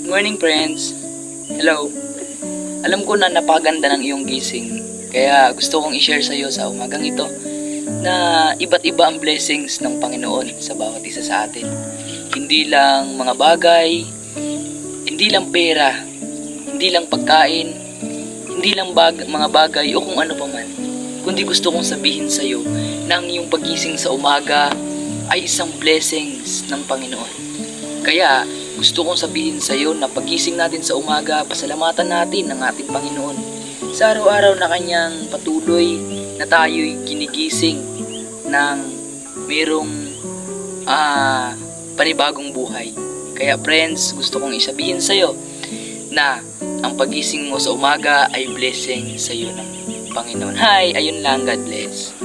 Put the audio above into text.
Morning friends! Hello! Alam ko na napakaganda ng iyong gising, kaya gusto kong i-share sa iyo sa umagang ito na iba't iba ang blessings ng Panginoon sa bawat isa sa atin. Hindi lang mga bagay, hindi lang pera, hindi lang pagkain, hindi lang mga bagay o kung ano pa man, kundi gusto kong sabihin sa iyo na ang iyong pagising sa umaga ay isang blessings ng Panginoon. Kaya gusto kong sabihin sa iyo na pagising natin sa umaga, pasalamatan natin ang ating Panginoon sa araw-araw na kanyang patuloy na tayo'y ginigising ng mayroong panibagong buhay. Kaya friends, gusto kong isabihin sa iyo na ang pagising mo sa umaga ay blessing sa iyo ng Panginoon. Hi! Ayun lang, God bless.